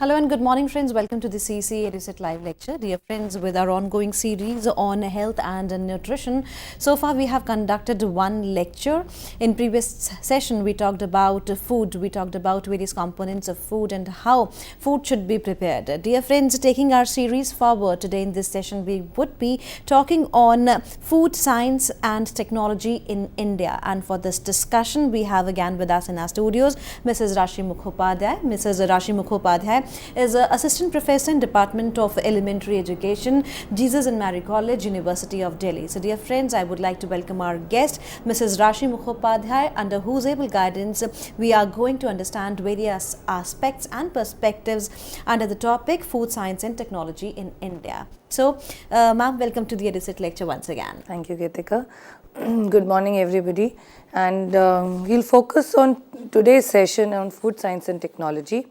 Hello and good morning, friends. Welcome to the CC EduSet Live lecture. Dear friends, with our ongoing series on health and nutrition, so far we have conducted one lecture. In previous session, we talked about food. We talked about various components of food and how food should be prepared. Dear friends, taking our series forward today in this session, we would be talking on food science and technology in India. And for this discussion, we have again with us in our studios Mrs. Rashi Mukhopadhyay. Mrs. Rashi Mukhopadhyay is an assistant professor in Department of Elementary Education, Jesus and Mary College, University of Delhi. So dear friends, I would like to welcome our guest, Mrs. Rashi Mukhopadhyay, under whose able guidance we are going to understand various aspects and perspectives under the topic food science and technology in India. So, ma'am, welcome to the EduSet lecture once again. Thank you, Geetika. Good morning, everybody. And we'll focus on today's session on food science and technology.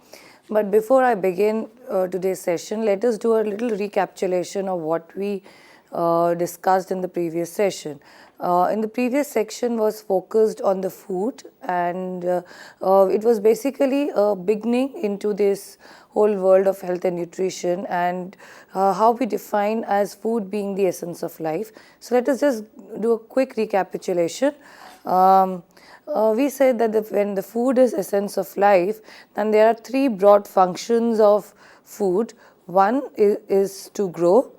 But before I begin today's session, let us do a little recapitulation of what we discussed in the previous session. In the previous section was focused on the food, and it was basically a beginning into this whole world of health and nutrition, and how we define as food being the essence of life. So let us just do a quick recapitulation. We said that when the food is essence of life, then there are three broad functions of food. One is to grow,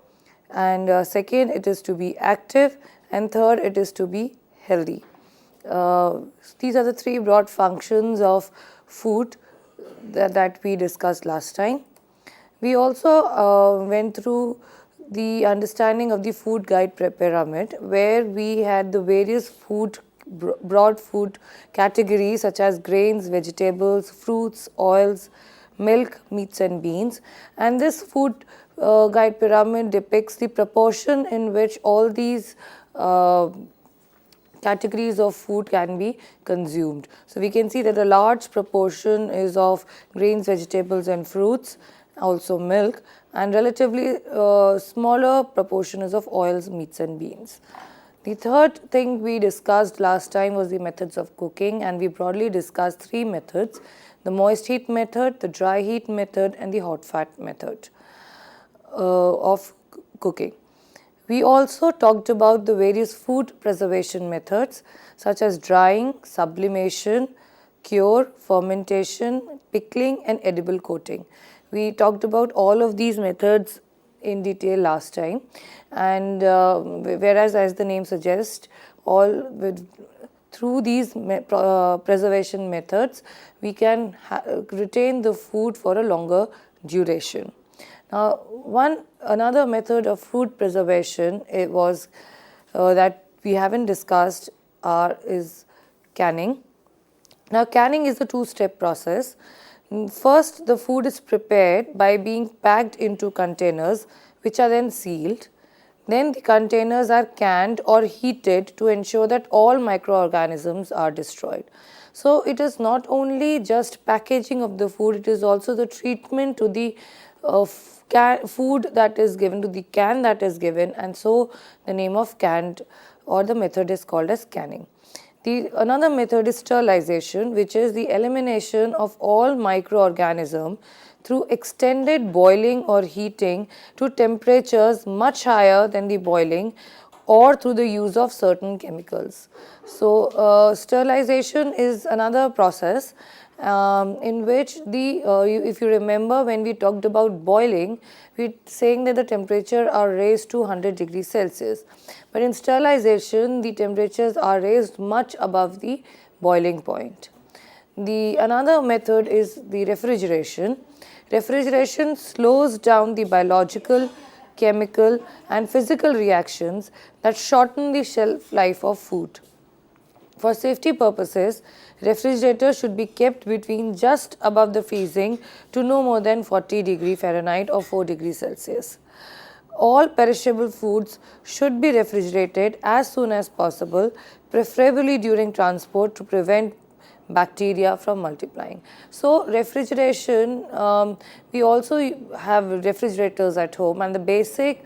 and second it is to be active, and third it is to be healthy. These are the three broad functions of food that we discussed last time. We also went through the understanding of the food guide pyramid, where we had the various broad food categories such as grains, vegetables, fruits, oils, milk, meats and beans. And this food guide pyramid depicts the proportion in which all these categories of food can be consumed. So we can see that a large proportion is of grains, vegetables and fruits, also milk, and relatively smaller proportion is of oils, meats and beans. The third thing we discussed last time was the methods of cooking, and we broadly discussed three methods: the moist heat method, the dry heat method and the hot fat method of cooking. We also talked about the various food preservation methods such as drying, sublimation, cure, fermentation, pickling and edible coating. We talked about all of these methods in detail last time, and whereas, as the name suggests, through these preservation methods we can retain the food for a longer duration. Now, another method of food preservation was that we haven't discussed is canning. Now, canning is a two-step process. First, the food is prepared by being packed into containers which are then sealed. Then the containers are canned or heated to ensure that all microorganisms are destroyed. So it is not only just packaging of the food, it is also the treatment to the food that is given, to the can that is given, and so the name of canned or the method is called as canning. Another method is sterilization, which is the elimination of all microorganisms through extended boiling or heating to temperatures much higher than the boiling, or through the use of certain chemicals. So, sterilization is another process in which if you remember, when we talked about boiling, we are saying that the temperature are raised to 100 degrees Celsius. But in sterilization, the temperatures are raised much above the boiling point. Another method is the refrigeration. Refrigeration slows down the biological, chemical and physical reactions that shorten the shelf life of food. For safety purposes, refrigerators should be kept between just above the freezing to no more than 40 degrees Fahrenheit or 4 degrees Celsius. All perishable foods should be refrigerated as soon as possible, preferably during transport, to prevent bacteria from multiplying. So refrigeration, we also have refrigerators at home, and the basic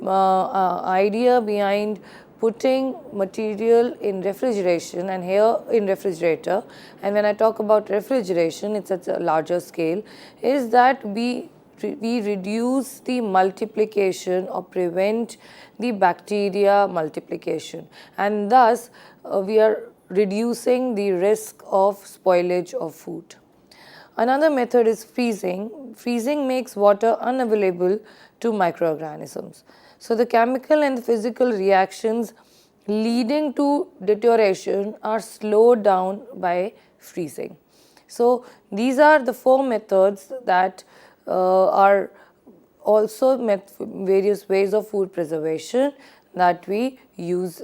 idea behind putting material in refrigeration, and here in refrigerator, and when I talk about refrigeration, it's at a larger scale, is that we reduce the multiplication or prevent the bacteria multiplication, and thus we are reducing the risk of spoilage of food. Another method is freezing. Freezing makes water unavailable to microorganisms. So the chemical and physical reactions leading to deterioration are slowed down by freezing. So these are the 4 methods that are also various ways of food preservation that we use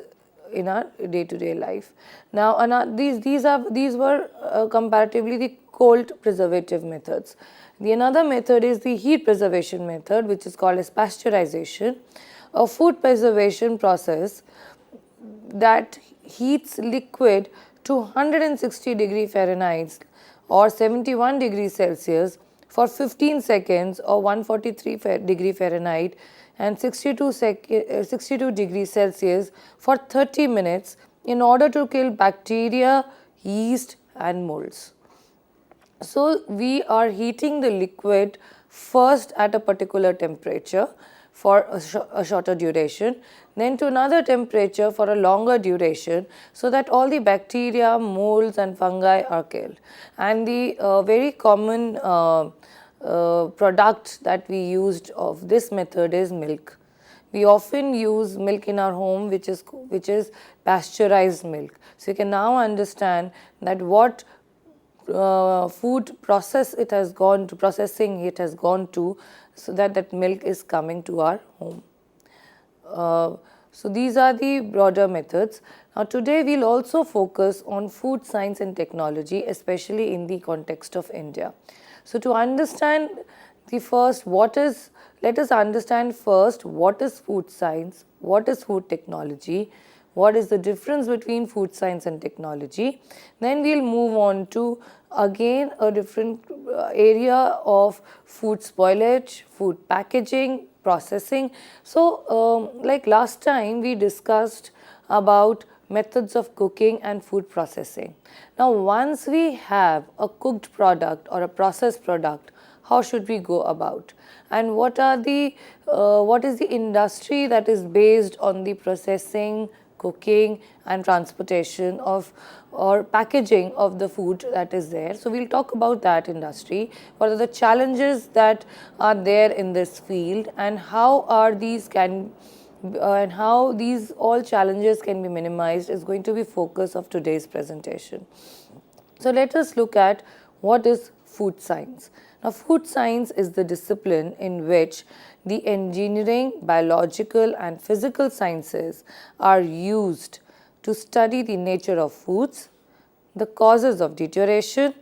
in our day-to-day life. Now, these were comparatively the cold preservative methods. The another method is the heat preservation method, which is called as pasteurization, a food preservation process that heats liquid to 160 degree Fahrenheit or 71 degrees Celsius for 15 seconds or 143 degree Fahrenheit and 62 degrees Celsius for 30 minutes in order to kill bacteria, yeast and molds. So we are heating the liquid first at a particular temperature for a shorter duration, then to another temperature for a longer duration, so that all the bacteria, molds and fungi are killed. And the very common product that we used of this method is milk. We often use milk in our home, which is pasteurized milk. So you can now understand that what food processing it has gone to, so that milk is coming to our home. So these are the broader methods. Now today we'll also focus on food science and technology, especially in the context of India. So to understand let us understand first what is food science, what is food technology, what is the difference between food science and technology. Then we'll move on to again a different area of food spoilage, food packaging, processing. So like last time we discussed about methods of cooking and food processing. Now once we have a cooked product or a processed product, how should we go about, and what is the industry that is based on the processing, cooking and transportation of or packaging of the food that is there. So we'll talk about that industry, what are the challenges that are there in this field, and how these all challenges can be minimized is going to be focus of today's presentation. So let us look at what is food science. Now food science is the discipline in which the engineering, biological and physical sciences are used to study the nature of foods, the causes of deterioration,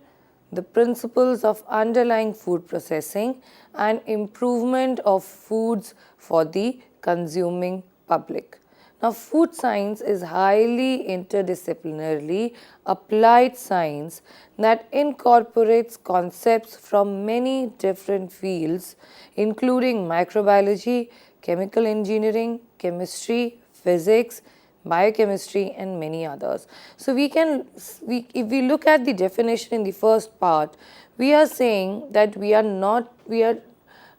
the principles of underlying food processing and improvement of foods for the consuming public. Now food science is highly interdisciplinarily applied science that incorporates concepts from many different fields, including microbiology, chemical engineering, chemistry, physics, biochemistry and many others. So if we look at the definition in the first part, we are saying that we are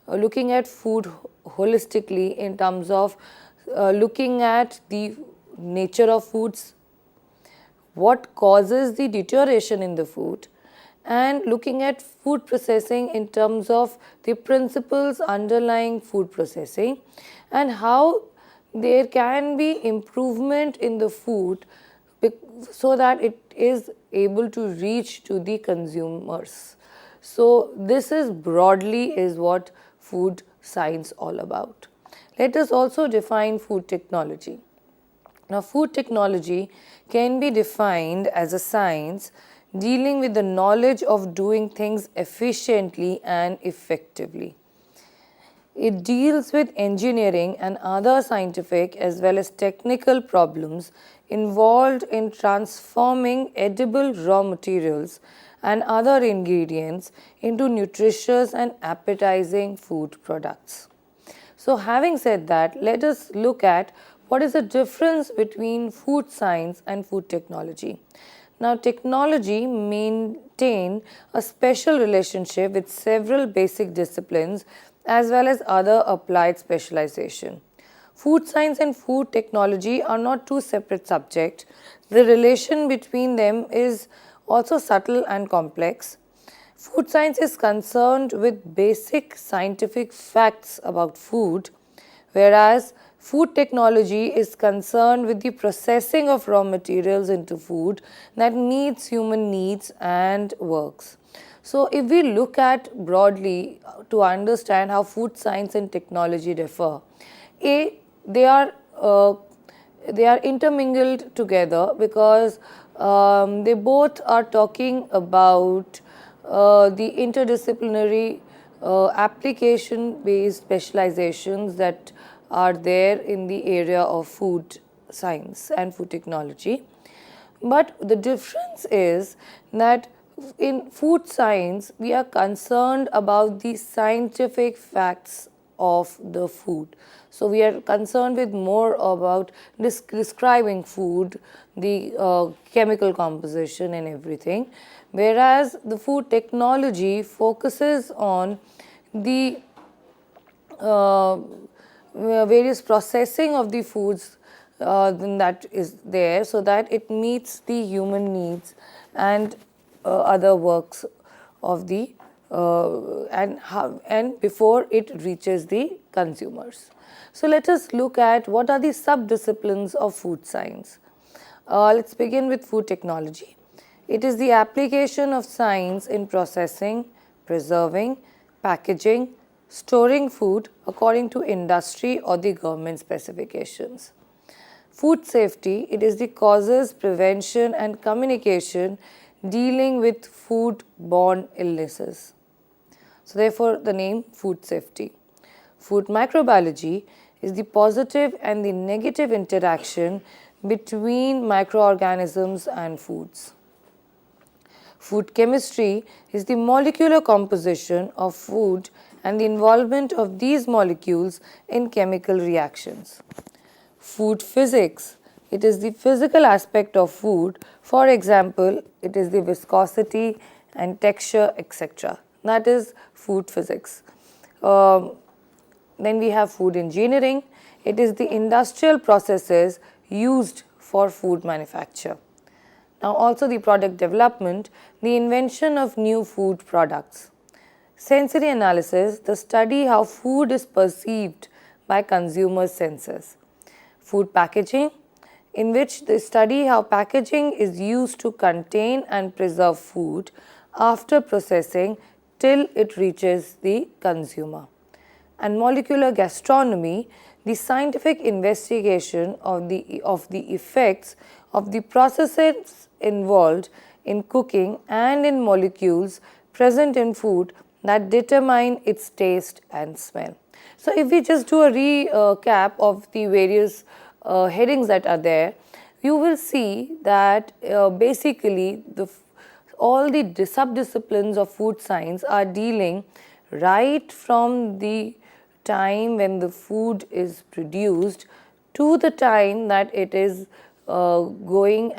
looking at food holistically in terms of looking at the nature of foods, what causes the deterioration in the food, and looking at food processing in terms of the principles underlying food processing and how there can be improvement in the food so that it is able to reach to the consumers. So this is broadly is what food science all about. Let us also define food technology. Now food technology can be defined as a science dealing with the knowledge of doing things efficiently and effectively. It deals with engineering and other scientific as well as technical problems involved in transforming edible raw materials and other ingredients into nutritious and appetizing food products. So having said that, let us look at what is the difference between food science and food technology? Now, technology maintain a special relationship with several basic disciplines as well as other applied specialization. Food science and food technology are not two separate subjects. The relation between them is also subtle and complex. Food science is concerned with basic scientific facts about food, whereas food technology is concerned with the processing of raw materials into food that meets human needs and works. So, if we look at broadly to understand how food science and technology differ, A, they are intermingled together because they both are talking about the interdisciplinary application based specializations that are there in the area of food science and food technology. But the difference is that in food science, we are concerned about the scientific facts of the food. So, we are concerned with more about describing food, the chemical composition and everything, whereas the food technology focuses on the various processing of the foods that is there so that it meets the human needs and other works of the and before it reaches the consumers. So, let us look at what are the sub-disciplines of food science. Let's begin with food technology. It is the application of science in processing, preserving, packaging, storing food according to industry or the government specifications. Food safety, it is the causes, prevention and communication dealing with food-borne illnesses. So, therefore, the name food safety. Food microbiology is the positive and the negative interaction between microorganisms and foods. Food chemistry is the molecular composition of food and the involvement of these molecules in chemical reactions. Food physics, it is the physical aspect of food. For example, it is the viscosity and texture, etc. That is food physics. Then we have food engineering. It is the industrial processes used for food manufacture. Now, also the product development, the invention of new food products. Sensory analysis, the study how food is perceived by consumer senses. Food packaging, in which they study how packaging is used to contain and preserve food after processing till it reaches the consumer. And molecular gastronomy, the scientific investigation of the effects of the processes involved in cooking and in molecules present in food that determine its taste and smell. So, if we just do a recap of the various headings that are there, you will see that basically all the sub-disciplines of food science are dealing right from the time when the food is produced to the time that it is going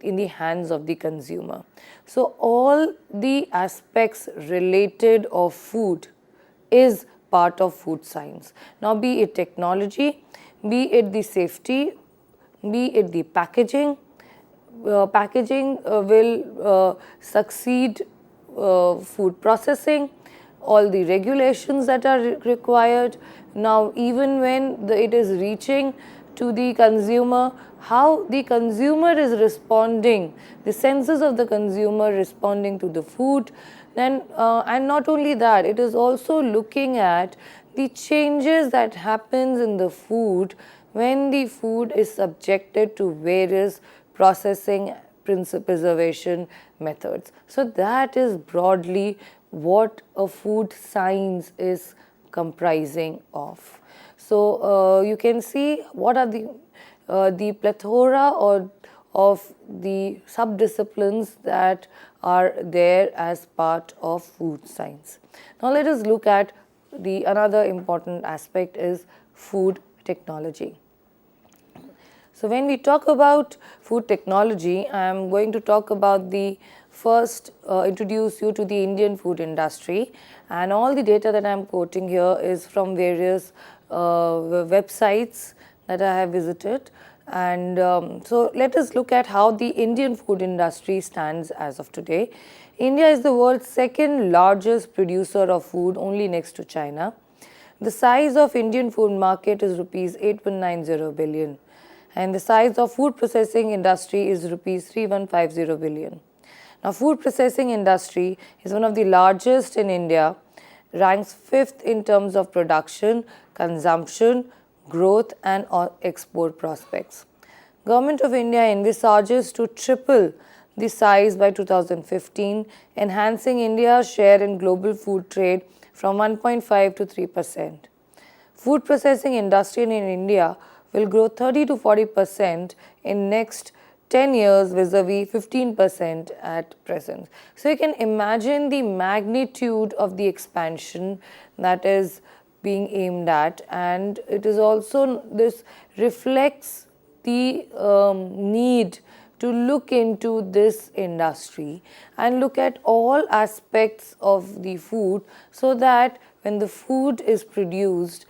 in the hands of the consumer. So, all the aspects related of food is part of food science. Now, be it technology, be it the safety, be it the packaging, packaging will succeed food processing, all the regulations that are required. Now, even when it is reaching to the consumer, how the consumer is responding, the senses of the consumer responding to the food, then and not only that, it is also looking at the changes that happens in the food when the food is subjected to various processing preservation methods. So, that is broadly what a food science is comprising of. So, you can see what are the plethora of the sub-disciplines that are there as part of food science. Now, let us look at another important aspect is food technology. So when we talk about food technology, I am going to talk about the first introduce you to the Indian food industry, and all the data that I am quoting here is from various websites that I have visited. And so let us look at how the Indian food industry stands as of today. India is the world's second largest producer of food, only next to China. The size of Indian food market is rupees 8,190 billion, and the size of food processing industry is rupees 3,150 billion. Now, food processing industry is one of the largest in India, ranks 5th in terms of production, consumption, growth and export prospects. Government of India envisages to triple the size by 2015, enhancing India's share in global food trade from 1.5 to 3%. Food processing industry in India will grow 30 to 40% in next 10 years vis-a-vis 15% at present. So you can imagine the magnitude of the expansion that is being aimed at, and it is also, this reflects the need to look into this industry and look at all aspects of the food, so that when the food is produced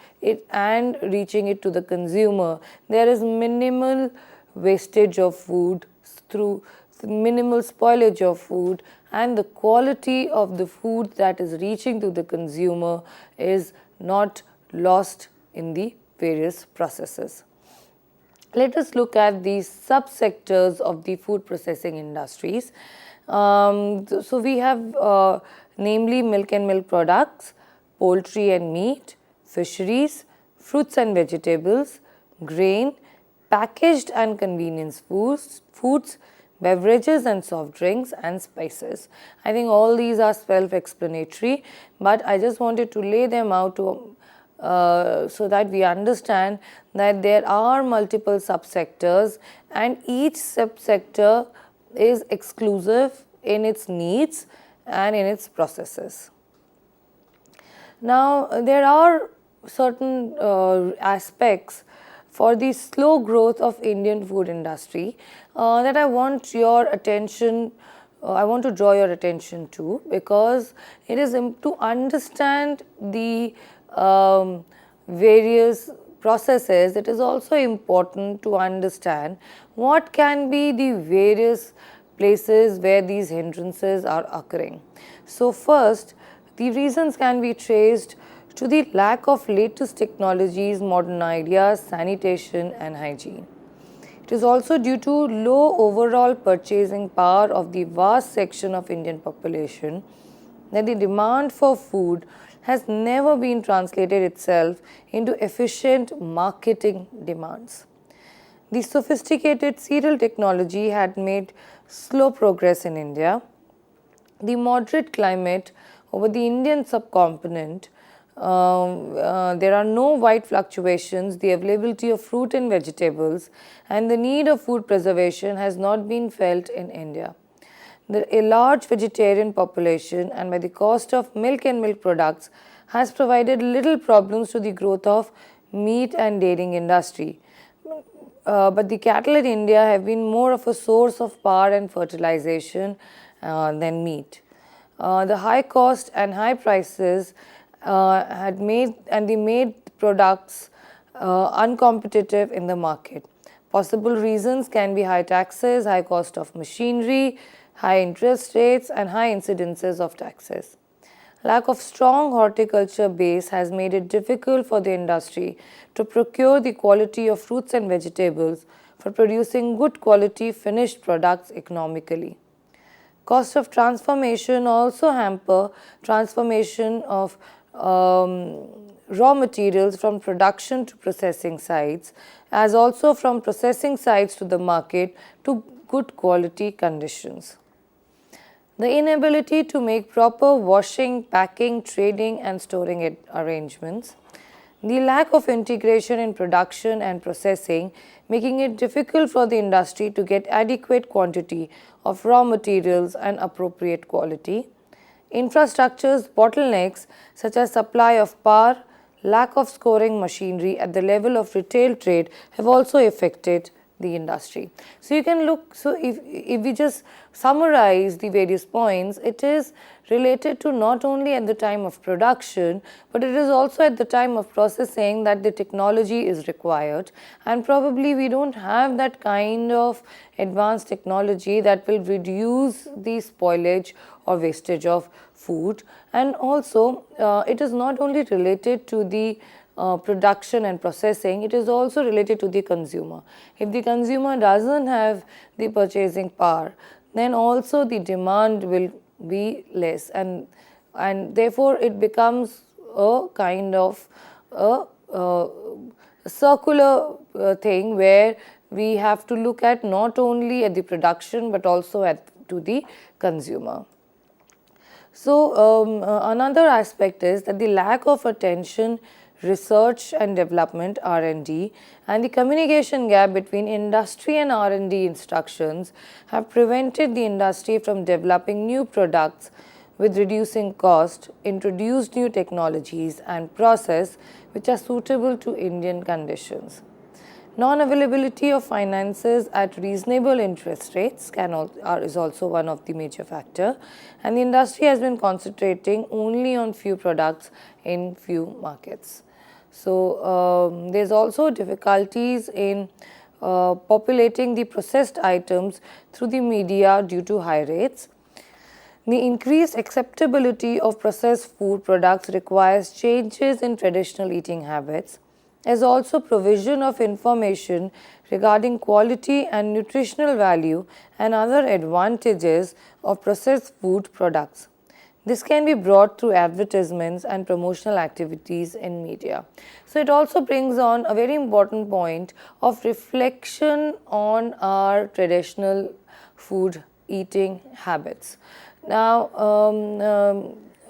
and reaching it to the consumer, there is minimal wastage of food, through minimal spoilage of food, and the quality of the food that is reaching to the consumer is not lost in the various processes. Let us look at the subsectors of the food processing industries. So we have namely milk and milk products, poultry and meat, fisheries, fruits and vegetables, grain, packaged and convenience foods, beverages and soft drinks, and spices. I think all these are self-explanatory, but I just wanted to lay them out to so that we understand that there are multiple subsectors, and each subsector is exclusive in its needs and in its processes. Now, there are certain aspects for the slow growth of Indian food industry that I want your attention, I want to draw your attention to, because it is to understand the various processes. It is also important to understand what can be the various places where these hindrances are occurring. So first, the reasons can be traced to the lack of latest technologies, modern ideas, sanitation and hygiene. It is also due to low overall purchasing power of the vast section of Indian population that the demand for food has never been translated itself into efficient marketing demands. The sophisticated cereal technology had made slow progress in India. The moderate climate over the Indian subcontinent, there are no wide fluctuations, the availability of fruit and vegetables, and the need of food preservation has not been felt in India. A large vegetarian population, and by the cost of milk and milk products, has provided little problems to the growth of meat and dairying industry. But the cattle in India have been more of a source of power and fertilization than meat. The high cost and high prices had made products uncompetitive in the market. Possible reasons can be high taxes, high cost of machinery, high interest rates and high incidences of taxes. Lack of strong horticulture base has made it difficult for the industry to procure the quality of fruits and vegetables for producing good quality finished products economically. Cost of transformation also hamper transformation of raw materials from production to processing sites, as also from processing sites to the market to good quality conditions. The inability to make proper washing, packing, trading and storing arrangements. The lack of integration in production and processing, making it difficult for the industry to get adequate quantity of raw materials and appropriate quality. Infrastructure's bottlenecks such as supply of power, lack of scoring machinery at the level of retail trade have also affected the industry. So you can look, so if we just summarize the various points, it is related to not only at the time of production, but it is also at the time of processing that the technology is required, and probably we don't have that kind of advanced technology that will reduce the spoilage or wastage of food. And also it is not only related to the production and processing, it is also related to the consumer. If the consumer doesn't have the purchasing power, then also the demand will be less, and therefore it becomes a kind of a circular thing where we have to look at not only at the production but also to the consumer. So another aspect is that the lack of attention, research and development (R&D) and the communication gap between industry and R&D instructions have prevented the industry from developing new products with reducing cost, introduced new technologies and process which are suitable to Indian conditions. Non-availability of finances at reasonable interest rates is also one of the major factors, and the industry has been concentrating only on few products in few markets. So there's also difficulties in populating the processed items through the media due to high rates. The increased acceptability of processed food products requires changes in traditional eating habits, as also provision of information regarding quality and nutritional value and other advantages of processed food products. This can be brought through advertisements and promotional activities in media. So it also brings on a very important point of reflection on our traditional food eating habits. Now,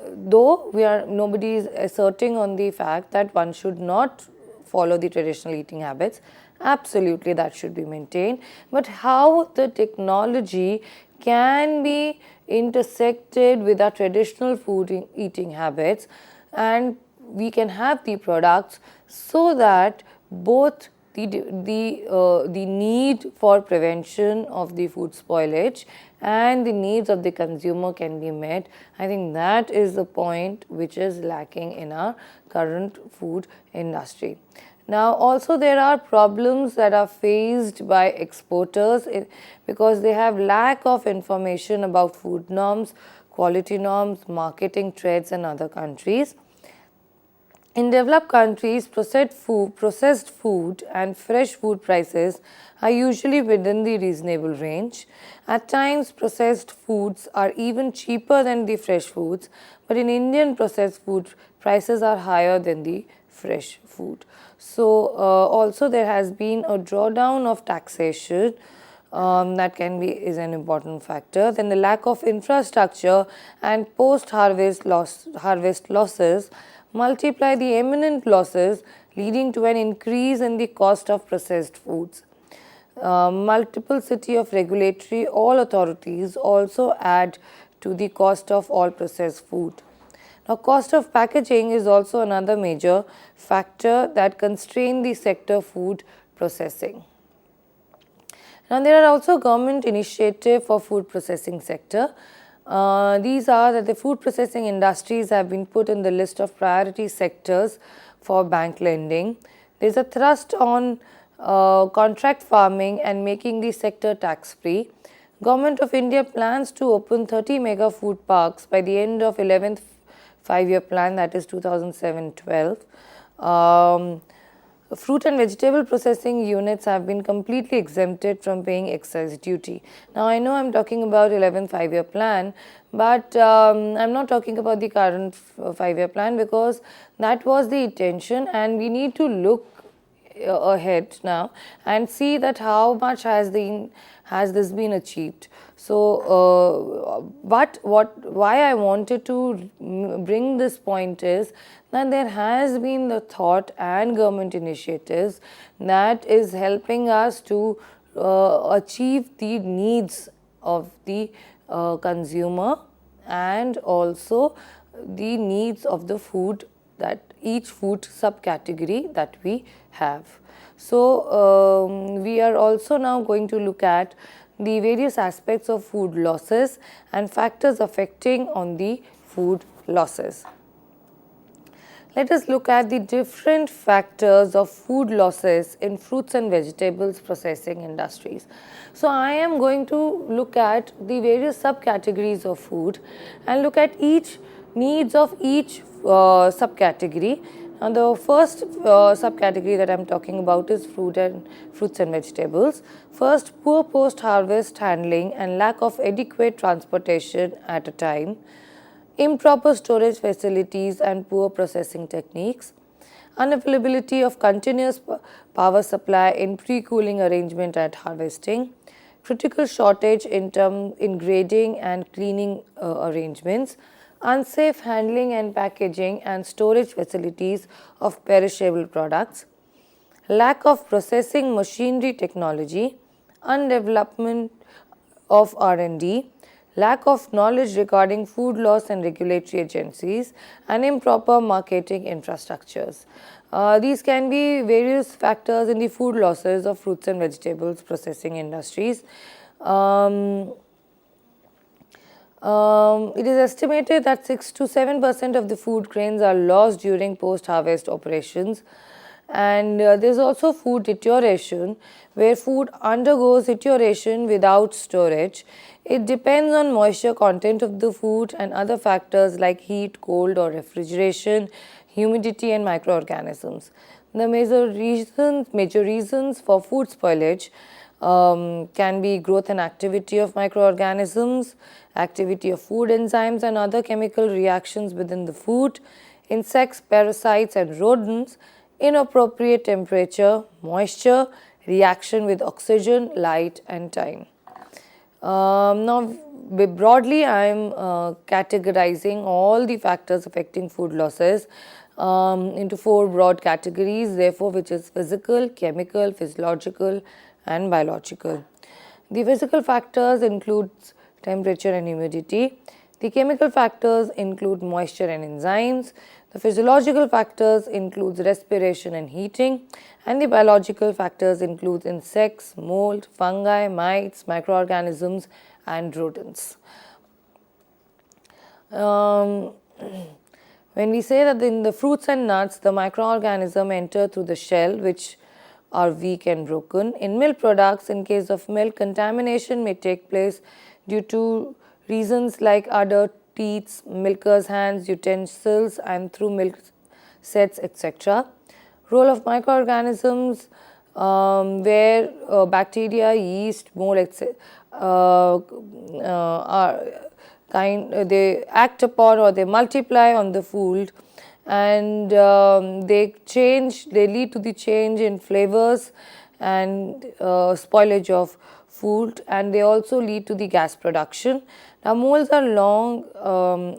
though nobody is asserting on the fact that one should not follow the traditional eating habits, absolutely that should be maintained, but how the technology can be intersected with our traditional food eating habits, and we can have the products so that both the need for prevention of the food spoilage and the needs of the consumer can be met. I think that is the point which is lacking in our current food industry. Now, also there are problems that are faced by exporters because they have lack of information about food norms, quality norms, marketing trends in other countries. In developed countries, processed food and fresh food prices are usually within the reasonable range. At times, processed foods are even cheaper than the fresh foods, but in Indian processed food, prices are higher than the fresh food. So, also there has been a drawdown of taxation that is an important factor. Then the lack of infrastructure and post-harvest losses multiply the imminent losses, leading to an increase in the cost of processed foods. Multiplicity of regulatory authorities also add to the cost of all processed food. Now, cost of packaging is also another major factor that constrain the sector food processing. Now, there are also government initiatives for food processing sector. These are that the food processing industries have been put in the list of priority sectors for bank lending. There is a thrust on contract farming and making the sector tax-free. Government of India plans to open 30 mega food parks by the end of 11th 5-year plan, that is 2007-12. Fruit and vegetable processing units have been completely exempted from paying excise duty. Now, I know I am talking about 11th 5-year plan, but I am not talking about the current 5-year plan because that was the intention, and we need to look ahead now and see that how much has this been achieved. So, why I wanted to bring this point is that there has been the thought and government initiatives that is helping us to achieve the needs of the consumer and also the needs of the food, that each food subcategory that we have. So, we are also now going to look at the various aspects of food losses and factors affecting on the food losses. Let us look at the different factors of food losses in fruits and vegetables processing industries. So, I am going to look at the various subcategories of food and look at each needs of each subcategory. And the first subcategory that I am talking about is fruits and vegetables. First, poor post-harvest handling and lack of adequate transportation at a time. Improper storage facilities and poor processing techniques, unavailability of continuous power supply in pre-cooling arrangement at harvesting, critical shortage in grading and cleaning arrangements, unsafe handling and packaging and storage facilities of perishable products, lack of processing machinery technology, undevelopment of R&D, lack of knowledge regarding food laws and regulatory agencies, and improper marketing infrastructures. These can be various factors in the food losses of fruits and vegetables processing industries. It is estimated that 6 to 7% of the food grains are lost during post-harvest operations. And there is also food deterioration, where food undergoes deterioration without storage. It depends on moisture content of the food and other factors like heat, cold or refrigeration, humidity and microorganisms. The major reasons for food spoilage can be growth and activity of microorganisms, activity of food enzymes and other chemical reactions within the food, insects, parasites and rodents, inappropriate temperature, moisture, reaction with oxygen, light and time. Now, broadly, I am categorizing all the factors affecting food losses into 4 broad categories, therefore, which is physical, chemical, physiological and biological. The physical factors include temperature and humidity. The chemical factors include moisture and enzymes. The physiological factors include respiration and heating, and the biological factors include insects, mold, fungi, mites, microorganisms and rodents. When we say that in the fruits and nuts, the microorganisms enter through the shell, which are weak and broken. In milk products, in case of milk, contamination may take place due to reasons like udder, teats, milkers' hands, utensils and through milk sets, etc. Role of microorganisms where bacteria, yeast, mold, etc. They act upon or they multiply on the food, and they lead to the change in flavors and spoilage of food, and they also lead to the gas production. Now, molds are long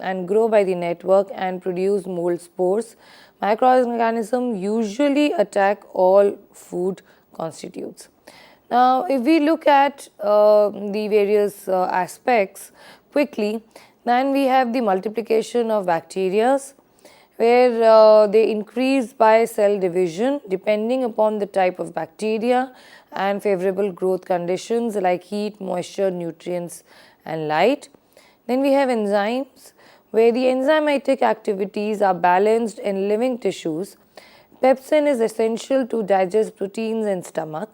and grow by the network and produce mold spores. Microorganisms usually attack all food constitutes. Now, if we look at the various aspects quickly, then we have the multiplication of bacteria, where they increase by cell division depending upon the type of bacteria and favorable growth conditions like heat, moisture, nutrients and light. Then we have enzymes, where the enzymatic activities are balanced in living tissues. Pepsin is essential to digest proteins in stomach.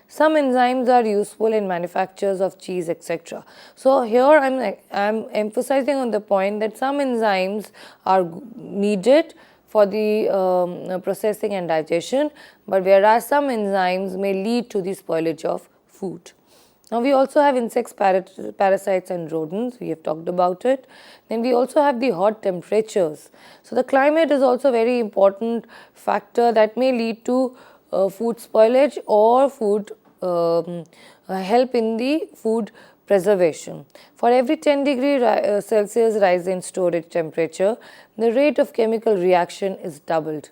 Some enzymes are useful in manufactures of cheese, etc. So, here I am emphasizing on the point that some enzymes are needed for the processing and digestion, but whereas some enzymes may lead to the spoilage of food. Now, we also have insects, parasites and rodents, we have talked about it. Then we also have the hot temperatures. So, the climate is also a very important factor that may lead to food spoilage or food help in the food preservation. For every 10 degree Celsius rise in storage temperature, the rate of chemical reaction is doubled.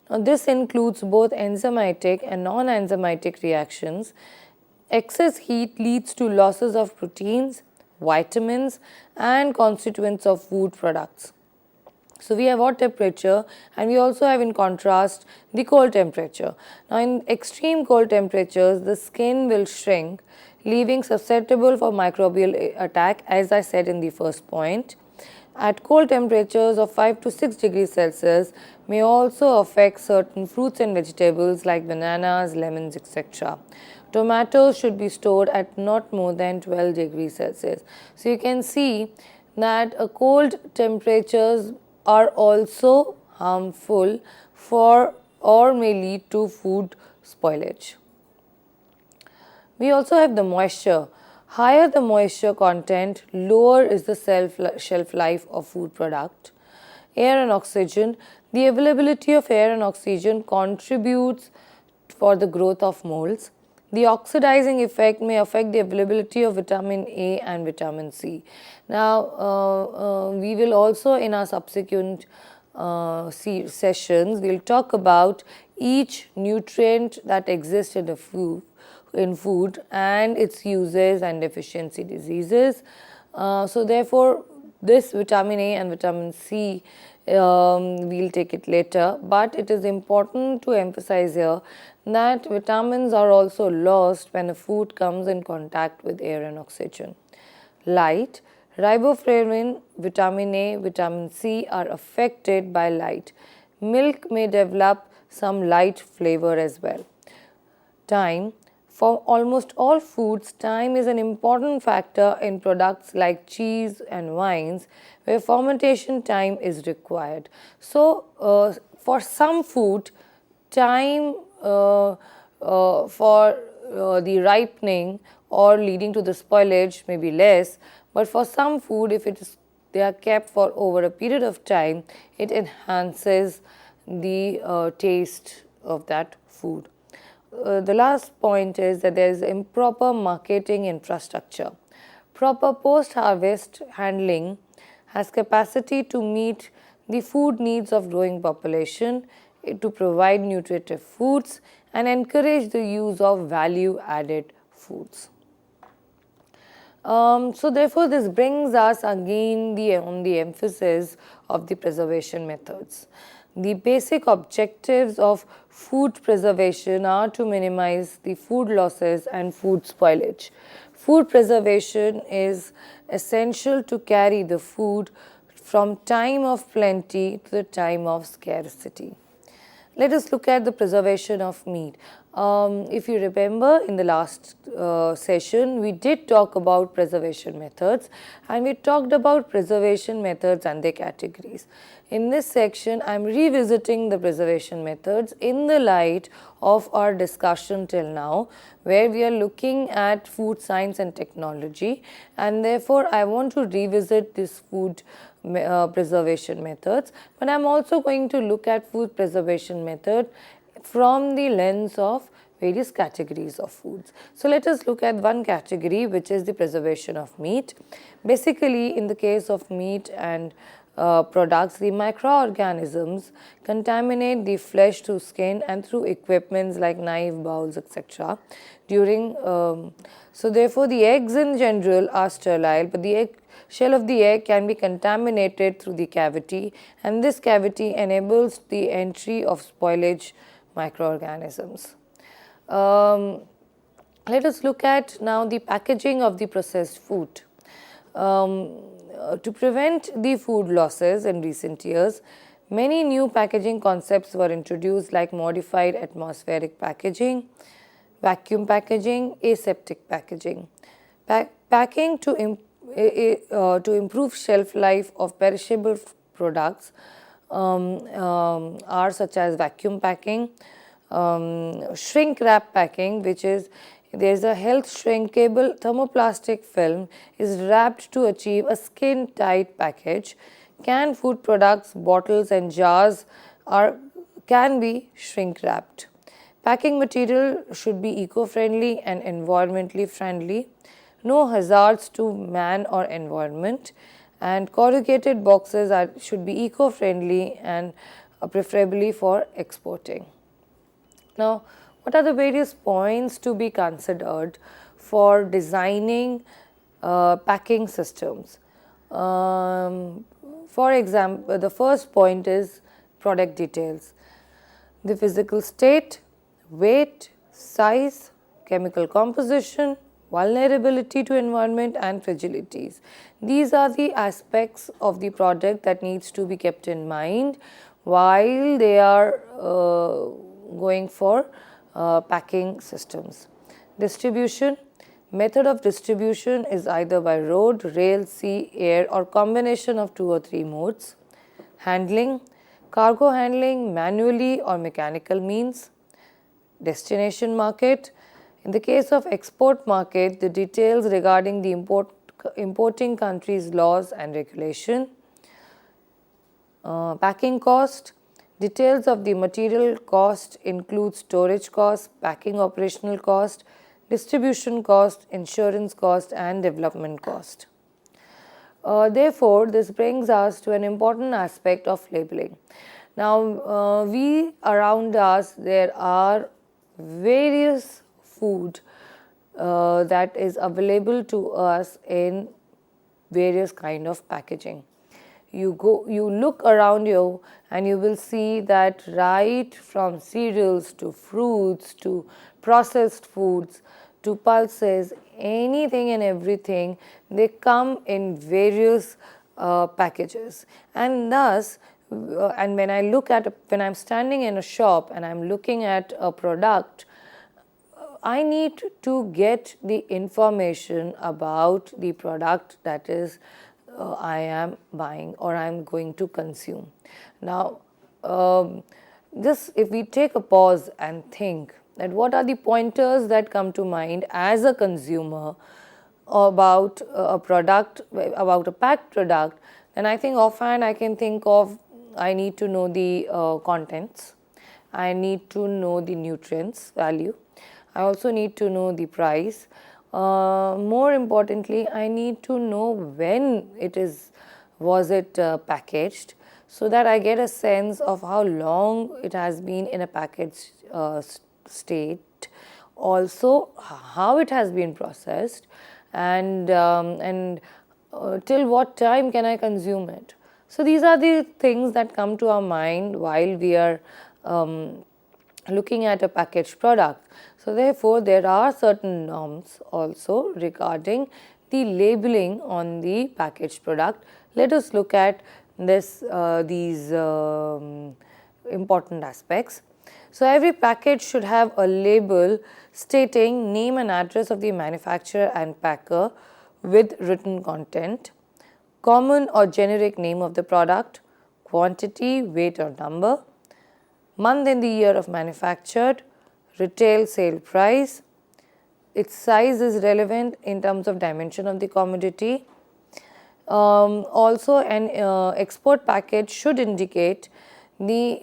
Now, this includes both enzymatic and non-enzymatic reactions. Excess heat leads to losses of proteins, vitamins and constituents of food products. So we have hot temperature, and we also have in contrast the cold temperature. Now in extreme cold temperatures, the skin will shrink, leaving susceptible for microbial attack, as I said in the first point. At cold temperatures of 5 to 6 degrees Celsius may also affect certain fruits and vegetables like bananas, lemons, etc. Tomatoes should be stored at not more than 12 degrees Celsius. So you can see that cold temperatures are also harmful for or may lead to food spoilage. We also have the moisture. Higher the moisture content, lower is the shelf life of food product. Air and oxygen. The availability of air and oxygen contributes for the growth of molds. The oxidizing effect may affect the availability of vitamin A and vitamin C. Now, we will also in our subsequent sessions, we'll talk about each nutrient that exists in food and its uses and deficiency diseases. So therefore, this vitamin A and vitamin C, we'll take it later, but it is important to emphasize here that vitamins are also lost when a food comes in contact with air and oxygen. Light. Riboflavin, vitamin A, vitamin C are affected by light. Milk may develop some light flavor as well. Time. For almost all foods, time is an important factor in products like cheese and wines, where fermentation time is required. So, for some food, time for the ripening or leading to the spoilage may be less, but for some food, if they are kept for over a period of time, it enhances the taste of that food. The last point is that there is improper marketing infrastructure. Proper post-harvest handling has capacity to meet the food needs of growing population, to provide nutritive foods and encourage the use of value-added foods. So therefore, this brings us again on the emphasis of the preservation methods. The basic objectives of food preservation are to minimize the food losses and food spoilage. Food preservation is essential to carry the food from time of plenty to the time of scarcity. Let us look at the preservation of meat. If you remember, in the last session, we did talk about preservation methods, and we talked about preservation methods and their categories. In this section, I am revisiting the preservation methods in the light of our discussion till now, where we are looking at food science and technology, and therefore I want to revisit this food preservation methods, but I am also going to look at food preservation method from the lens of various categories of foods. So let us look at one category, which is the preservation of meat. Basically, in the case of meat and products, the microorganisms contaminate the flesh through skin and through equipments like knife, bowls, etc. during so therefore the eggs in general are sterile, but the shell of the egg can be contaminated through the cavity, and this cavity enables the entry of spoilage microorganisms. Let us look at now the packaging of the processed food. To prevent the food losses in recent years, many new packaging concepts were introduced, like modified atmospheric packaging, vacuum packaging, aseptic packaging. Packing to improve shelf life of perishable products are such as vacuum packing, shrink wrap packing, which is there is a health shrinkable thermoplastic film is wrapped to achieve a skin tight package. Canned food products, bottles and jars can be shrink wrapped. Packing material should be eco-friendly and environmentally friendly. No hazards to man or environment, and corrugated boxes should be eco-friendly and preferably for exporting. Now, what are the various points to be considered for designing packing systems? For example, the first point is product details. The physical state, weight, size, chemical composition, vulnerability to environment and fragilities. These are the aspects of the product that needs to be kept in mind while they are going for packing systems. Distribution. Method of distribution is either by road, rail, sea, air or combination of 2 or 3 modes. Handling. Cargo handling manually or mechanical means. Destination market. In the case of export market, the details regarding the importing country's laws and regulation. Packing cost. Details of the material cost include storage cost, packing operational cost, distribution cost, insurance cost and development cost. Therefore, this brings us to an important aspect of labeling. Now, we around us, there are various food that is available to us in various kind of packaging. You look around you and you will see that right from cereals to fruits to processed foods to pulses, anything and everything, they come in various packages. And thus, and when I look at, when I'm standing in a shop and I'm looking at a product, I need to get the information about the product that is I am buying or I am going to consume. Now, just if we take a pause and think that what are the pointers that come to mind as a consumer about a product, about a packed product, then I think offhand I can think of, I need to know the contents, I need to know the nutrients value, I also need to know the price. More importantly, I need to know when was it packaged, so that I get a sense of how long it has been in a packaged state, also how it has been processed, and till what time can I consume it. So these are the things that come to our mind while we are looking at a packaged product. So therefore, there are certain norms also regarding the labeling on the packaged product. Let us look at these important aspects. So every package should have a label stating name and address of the manufacturer and packer with written content, common or generic name of the product, quantity, weight or number, month and the year of manufactured, retail sale price, its size is relevant in terms of dimension of the commodity. Also, an export package should indicate the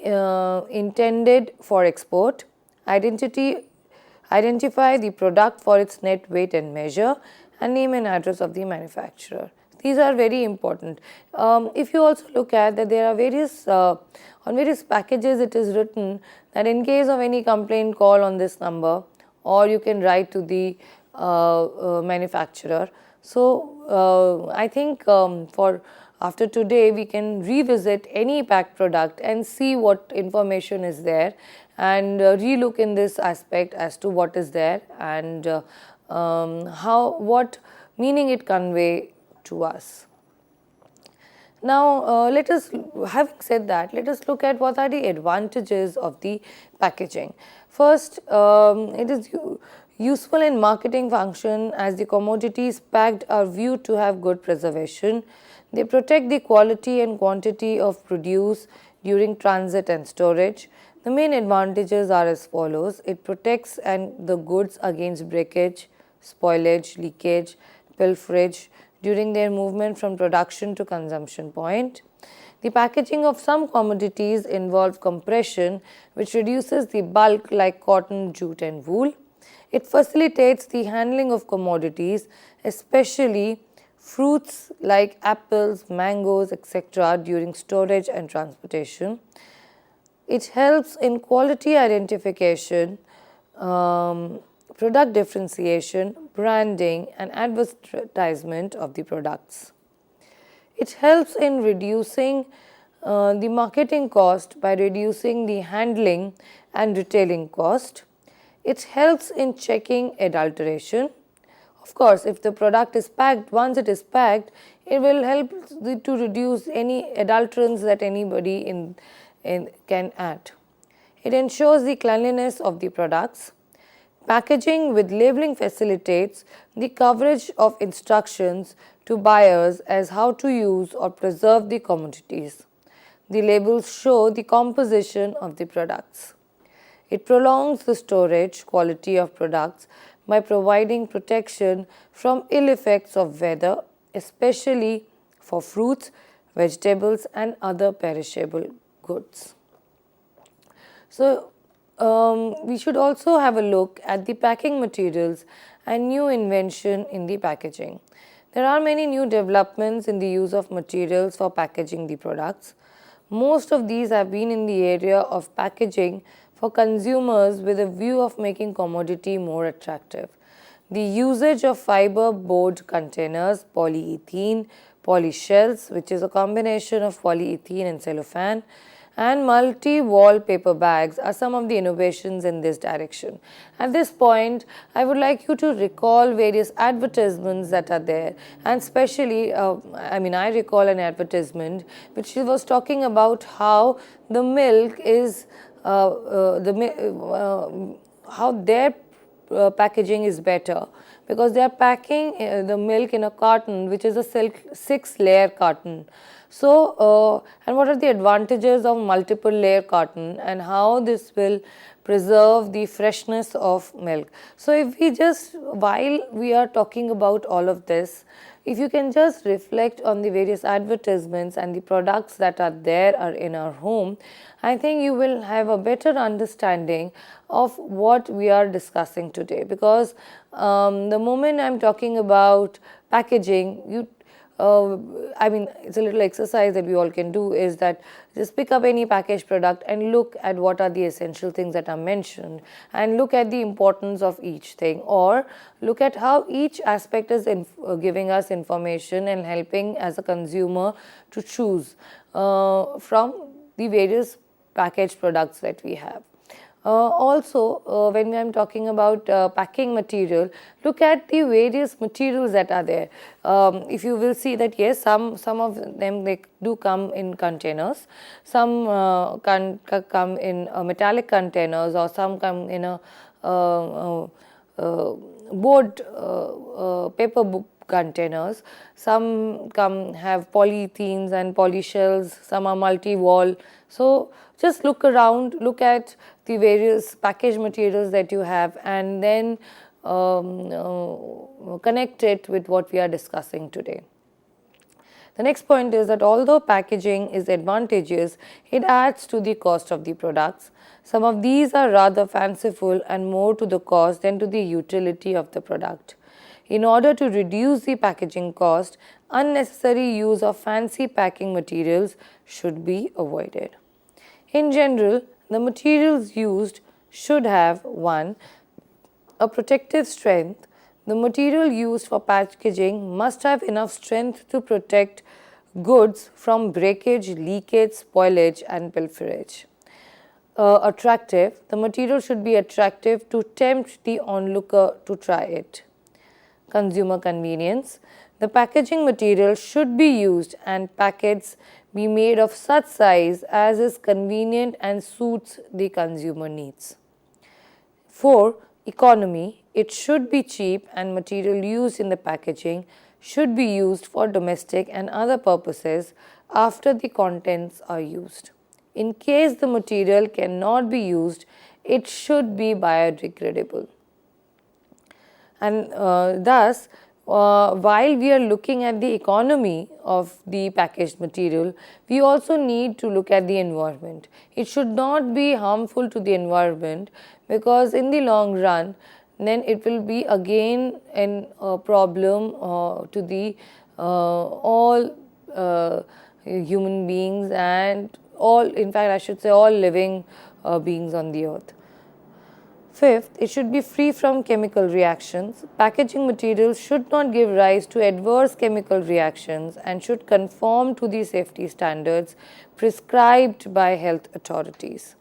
intended for export, identify the product for its net weight and measure, and name and address of the manufacturer. These are very important. If you also look at that, there are various on various packages it is written that in case of any complaint, call on this number, or you can write to the manufacturer. So I think for after today we can revisit any packed product and see what information is there, and relook in this aspect as to what is there and what meaning it convey to us. Now, having said that, let us look at what are the advantages of the packaging. First, it is useful in marketing function as the commodities packed are viewed to have good preservation. They protect the quality and quantity of produce during transit and storage. The main advantages are as follows. It protects the goods against breakage, spoilage, leakage, pilferage during their movement from production to consumption point. The packaging of some commodities involve compression, which reduces the bulk like cotton, jute and wool. It facilitates the handling of commodities, especially fruits like apples, mangoes, etc. during storage and transportation. It helps in quality identification, product differentiation, branding and advertisement of the products. It helps in reducing the marketing cost by reducing the handling and retailing cost. It helps in checking adulteration. Of course, if the product is packed, once it is packed, it will help to reduce any adulterants that anybody can add. It ensures the cleanliness of the products. Packaging with labeling facilitates the coverage of instructions to buyers as how to use or preserve the commodities. The labels show the composition of the products. It prolongs the storage quality of products by providing protection from ill effects of weather, especially for fruits, vegetables, and other perishable goods. So, we should also have a look at the packing materials and new invention in the packaging. There are many new developments in the use of materials for packaging the products. Most of these have been in the area of packaging for consumers with a view of making commodity more attractive. The usage of fiber board containers, polyethylene, polyshells, which is a combination of polyethylene and cellophane, and multi-wall paper bags are some of the innovations in this direction. At this point, I would like you to recall various advertisements that are there, and especially, I recall an advertisement which was talking about how the milk is, how their packaging is better because they are packing the milk in a carton which is a 6-layer carton. So, and what are the advantages of multiple layer carton and how this will preserve the freshness of milk. So, if we just, while we are talking about all of this, if you can just reflect on the various advertisements and the products that are there are in our home, I think you will have a better understanding of what we are discussing today, because the moment I'm talking about packaging, it's a little exercise that we all can do is that just pick up any packaged product and look at what are the essential things that are mentioned and look at the importance of each thing, or look at how each aspect is giving us information and helping as a consumer to choose from the various packaged products that we have. When I am talking about packing material, look at the various materials that are there. If you will see that yes, some of them they do come in containers, some can come in metallic containers, or some come in a board paper book containers, some have polyethylenes and polyshells, some are multi-wall. So, just look around, look at the various package materials that you have, and then connect it with what we are discussing today. The next point is that although packaging is advantageous, it adds to the cost of the products. Some of these are rather fanciful and more to the cost than to the utility of the product. In order to reduce the packaging cost, unnecessary use of fancy packing materials should be avoided. In general, the materials used should have 1. A protective strength. The material used for packaging must have enough strength to protect goods from breakage, leakage, spoilage and pilferage. Attractive. The material should be attractive to tempt the onlooker to try it. Consumer convenience. The packaging material should be used and packets be made of such size as is convenient and suits the consumer needs. 4. Economy. It should be cheap and material used in the packaging should be used for domestic and other purposes after the contents are used. In case the material cannot be used, it should be biodegradable. And thus, while we are looking at the economy of the packaged material, we also need to look at the environment. It should not be harmful to the environment, because in the long run, then it will be again a problem to the all human beings and all, in fact I should say all living beings on the earth. Fifth, it should be free from chemical reactions. Packaging materials should not give rise to adverse chemical reactions and should conform to the safety standards prescribed by health authorities.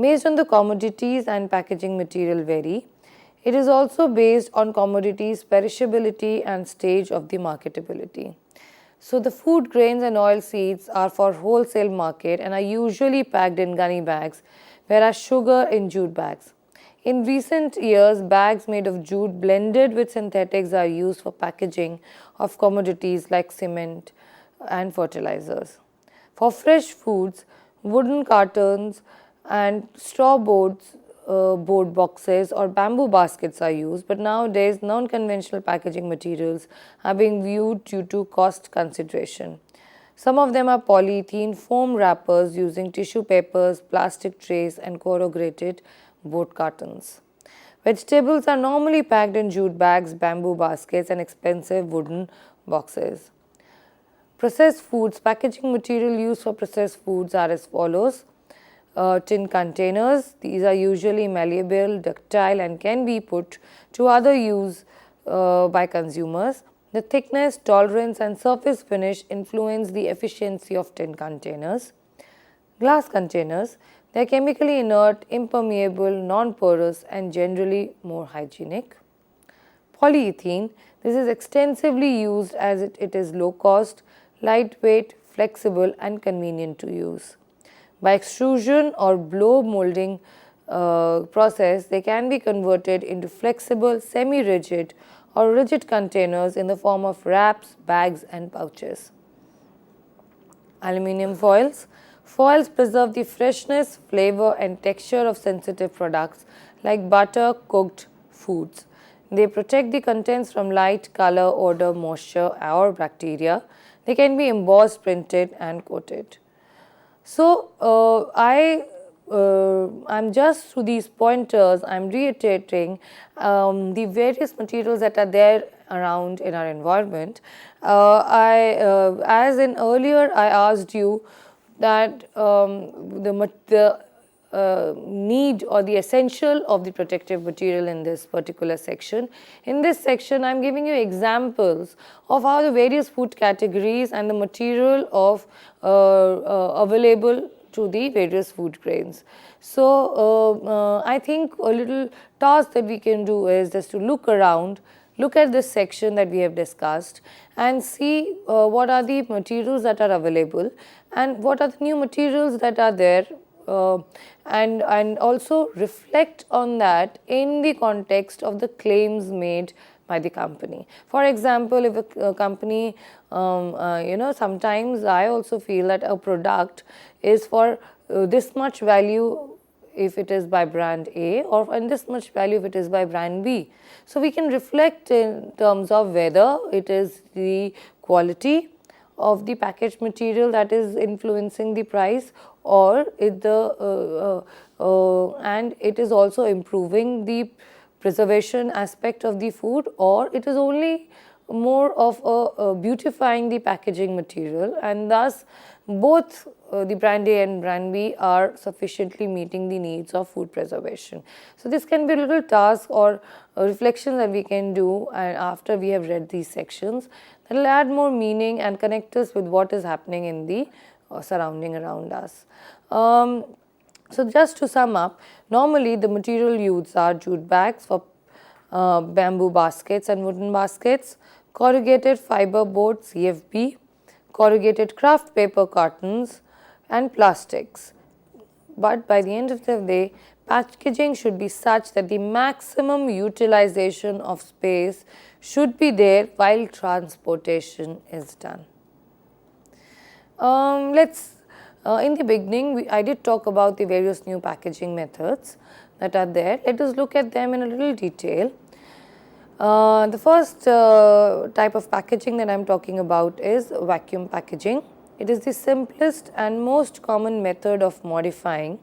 Based on the commodities and packaging material vary, it is also based on commodities' perishability and stage of the marketability. So the food grains and oil seeds are for wholesale market and are usually packed in gunny bags, whereas sugar in jute bags. In recent years, bags made of jute blended with synthetics are used for packaging of commodities like cement and fertilizers. For fresh foods, wooden cartons and straw board boxes or bamboo baskets are used, but nowadays non-conventional packaging materials are being viewed due to cost consideration. Some of them are polyethylene foam wrappers using tissue papers, plastic trays and corrugated board cartons. Vegetables are normally packed in jute bags, bamboo baskets and expensive wooden boxes. Processed foods, packaging material used for processed foods are as follows. Tin containers, these are usually malleable, ductile and can be put to other use by consumers. The thickness, tolerance and surface finish influence the efficiency of tin containers. Glass containers, they are chemically inert, impermeable, non-porous and generally more hygienic. Polyethylene, this is extensively used as it is low cost, lightweight, flexible and convenient to use. By extrusion or blow molding process, they can be converted into flexible, semi-rigid or rigid containers in the form of wraps, bags and pouches. Aluminium foils. Foils preserve the freshness, flavor and texture of sensitive products like butter, cooked foods. They protect the contents from light, color, odor, moisture or bacteria. They can be embossed, printed and coated. So, I'm just through these pointers, I'm reiterating the various materials that are there around in our environment. As in earlier, I asked you that the need or the essential of the protective material in this particular section. In this section, I am giving you examples of how the various food categories and the material of available to the various food grains. So, I think a little task that we can do is just to look around, look at this section that we have discussed and see what are the materials that are available and what are the new materials that are there. And also reflect on that in the context of the claims made by the company. For example, if a company, sometimes I also feel that a product is for this much value if it is by brand A or and this much value if it is by brand B. So, we can reflect in terms of whether it is the quality of the packaged material that is influencing the price or and it is also improving the preservation aspect of the food or it is only more of a beautifying the packaging material and thus both the brand A and brand B are sufficiently meeting the needs of food preservation. So, this can be a little task or a reflection that we can do and after we have read these sections that will add more meaning and connect us with what is happening in the surrounding around us. So, just to sum up, normally the material used are jute bags for bamboo baskets and wooden baskets, corrugated fiber board CFB, corrugated kraft paper cartons and plastics. But by the end of the day, packaging should be such that the maximum utilization of space should be there while transportation is done. In the beginning, I did talk about the various new packaging methods that are there. Let us look at them in a little detail. The first type of packaging that I am talking about is vacuum packaging. It is the simplest and most common method of modifying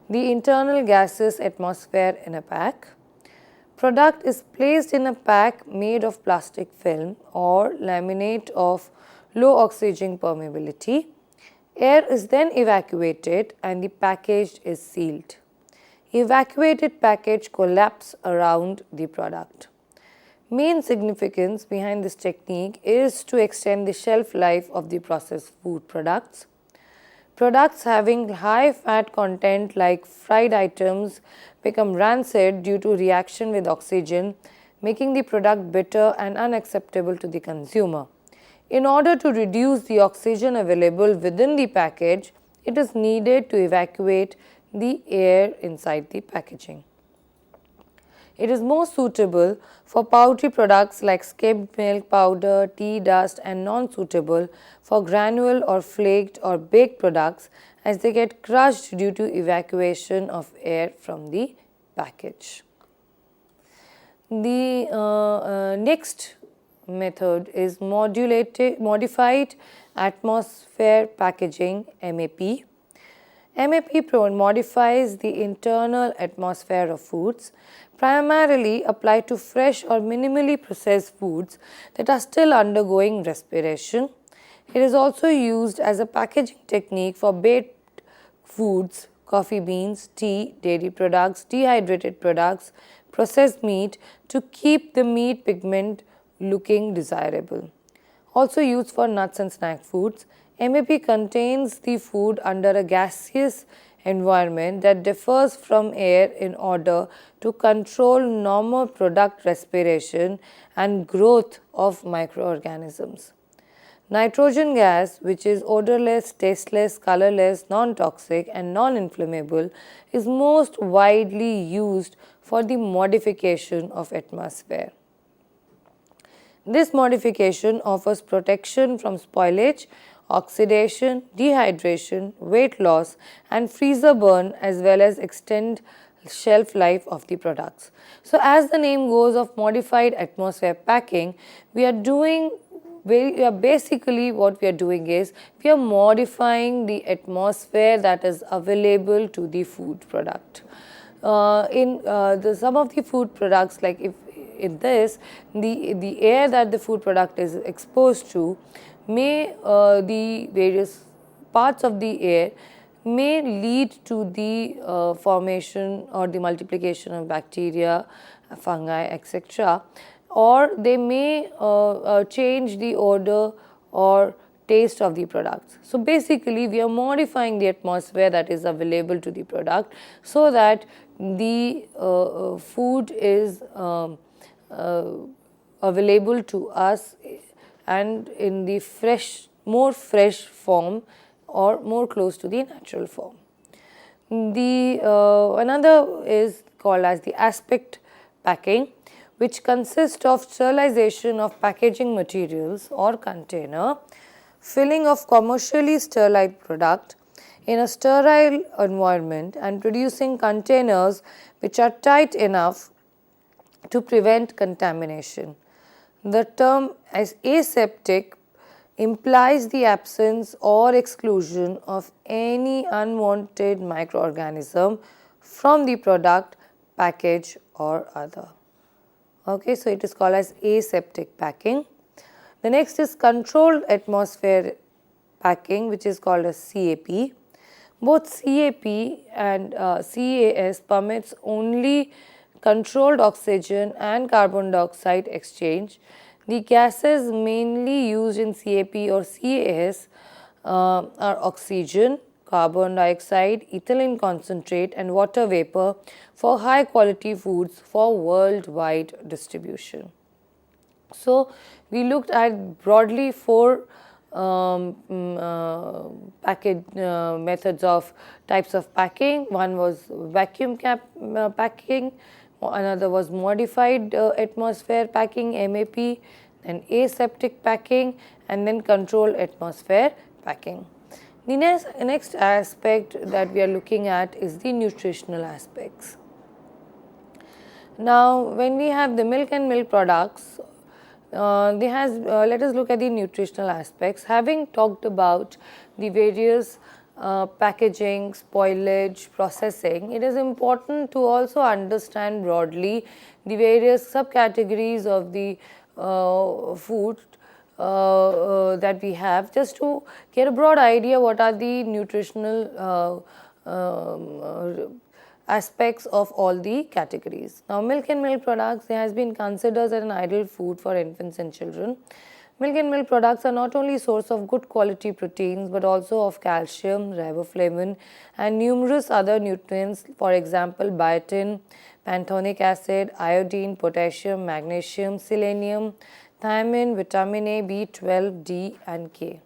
the internal gaseous atmosphere in a pack. Product is placed in a pack made of plastic film or laminate of low oxygen permeability. Air is then evacuated and the package is sealed. evacuated package collapse around the product. Main significance behind this technique is to extend the shelf life of the processed food products. Products having high fat content like fried items become rancid due to reaction with oxygen, making the product bitter and unacceptable to the consumer. In order to reduce the oxygen available within the package, it is needed to evacuate the air inside the packaging. It is more suitable for powdery products like skimmed milk powder, tea dust, and non-suitable for granule or flaked or baked products as they get crushed due to evacuation of air from the package. The next method is modified atmosphere packaging (MAP). MAP modifies the internal atmosphere of foods, primarily applied to fresh or minimally processed foods that are still undergoing respiration. It is also used as a packaging technique for baked foods, coffee beans, tea, dairy products, dehydrated products, processed meat to keep the meat pigment looking desirable. Also used for nuts and snack foods, MAP contains the food under a gaseous environment that differs from air in order to control normal product respiration and growth of microorganisms. Nitrogen gas, which is odorless, tasteless, colorless, non-toxic and non-inflammable, is most widely used for the modification of atmosphere. This modification offers protection from spoilage, oxidation, dehydration, weight loss and freezer burn as well as extend shelf life of the products. So, as the name goes of modified atmosphere packing, we are basically what we are doing is we are modifying the atmosphere that is available to the food product. Some of the food products, like if in this the air that the food product is exposed to may the various parts of the air may lead to the formation or the multiplication of bacteria, fungi, etc., or they may change the odor or taste of the products. So, basically we are modifying the atmosphere that is available to the product so that the food is available to us and in the more fresh form or more close to the natural form. Another is called as the aspect packing, which consists of sterilization of packaging materials or container, filling of commercially sterile product in a sterile environment and producing containers which are tight enough to prevent contamination. The term as aseptic implies the absence or exclusion of any unwanted microorganism from the product, package or other. Okay, so it is called as aseptic packing. The next is controlled atmosphere packing, which is called as CAP. Both CAP and CAS permits only controlled oxygen and carbon dioxide exchange. The gases mainly used in CAP or CAS are oxygen, carbon dioxide, ethylene concentrate and water vapor for high quality foods for worldwide distribution. So, we looked at broadly four methods of types of packing. One was vacuum cap packing, another was modified atmosphere packing MAP, then aseptic packing and then controlled atmosphere packing. The next aspect that we are looking at is the nutritional aspects. Now, when we have the milk and milk products, let us look at the nutritional aspects. Having talked about the various packaging, spoilage, processing, it is important to also understand broadly the various subcategories of the food that we have, just to get a broad idea what are the nutritional aspects of all the categories. Now, milk and milk products has been considered as an ideal food for infants and children. Milk and milk products are not only source of good quality proteins but also of calcium, riboflavin and numerous other nutrients, for example biotin, pantothenic acid, iodine, potassium, magnesium, selenium, thiamine, vitamin A, B12, D and K.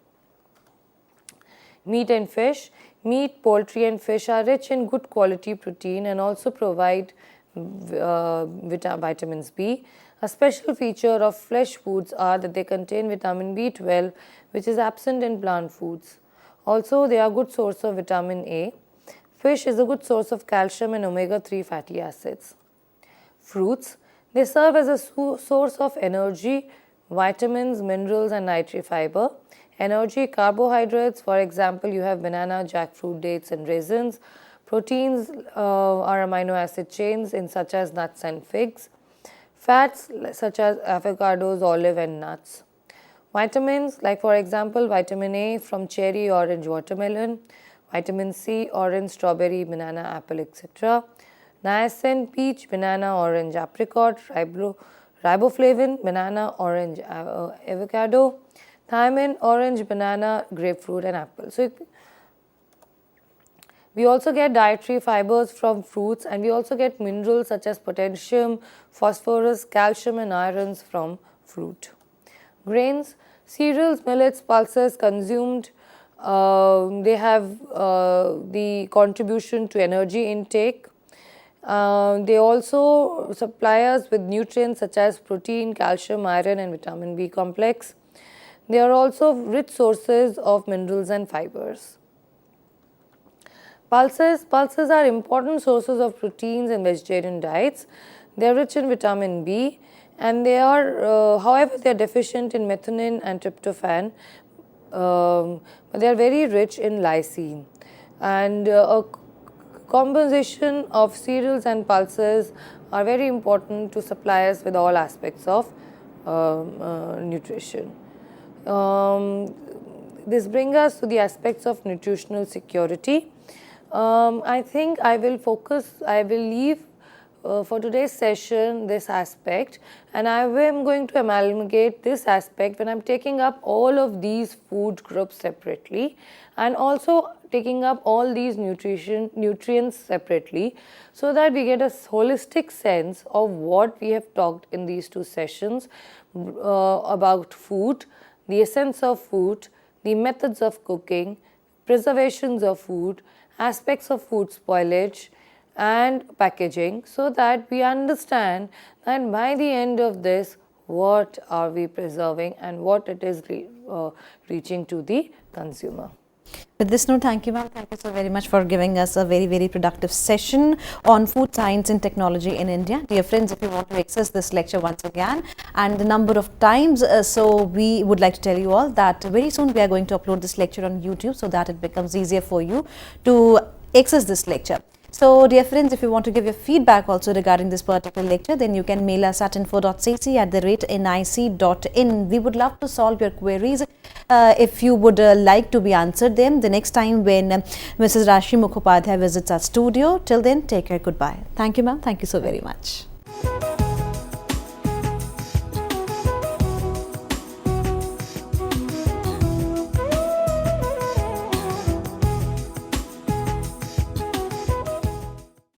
Meat and fish. Meat, poultry and fish are rich in good quality protein and also provide vitamins B. A special feature of flesh foods are that they contain vitamin B12, which is absent in plant foods. Also, they are a good source of vitamin A. Fish is a good source of calcium and omega-3 fatty acids. Fruits. They serve as a source of energy, vitamins, minerals and nitric fiber. Energy, carbohydrates, for example, you have banana, jackfruit, dates and raisins. Proteins are amino acid chains in such as nuts and figs. Fats such as avocados, olive and nuts. Vitamins like for example vitamin A from cherry, orange, watermelon. Vitamin C, orange, strawberry, banana, apple, etc. Niacin, peach, banana, orange, apricot. Riboflavin, banana, orange, avocado. Thiamine, orange, banana, grapefruit and apple. So, we also get dietary fibers from fruits and we also get minerals such as potassium, phosphorus, calcium and irons from fruit. Grains, cereals, millets, pulses consumed, they have the contribution to energy intake. They also supply us with nutrients such as protein, calcium, iron and vitamin B complex. They are also rich sources of minerals and fibers. Pulses are important sources of proteins in vegetarian diets. They are rich in vitamin B and they are, however, they are deficient in methionine and tryptophan, but they are very rich in lysine. And a composition of cereals and pulses are very important to supply us with all aspects of nutrition. This brings us to the aspects of nutritional security. I think I will leave for today's session this aspect and I am going to amalgamate this aspect when I am taking up all of these food groups separately and also taking up all these nutrients separately so that we get a holistic sense of what we have talked in these two sessions about food, the essence of food, the methods of cooking, preservations of food, aspects of food spoilage and packaging so that we understand that by the end of this what are we preserving and what it is reaching to the consumer. With this note, thank you ma'am, thank you so very much for giving us a very productive session on food science and technology in India. Dear friends, if you want to access this lecture once again and the number of times, so we would like to tell you all that very soon we are going to upload this lecture on YouTube so that it becomes easier for you to access this lecture. So dear friends, if you want to give your feedback also regarding this particular lecture, then you can mail us at info.cc@nic.in. We would love to solve your queries if you would like to be answered them the next time when Mrs. Rashi Mukhopadhyay visits our studio. Till then, take care, goodbye. Thank you ma'am, thank you so very much.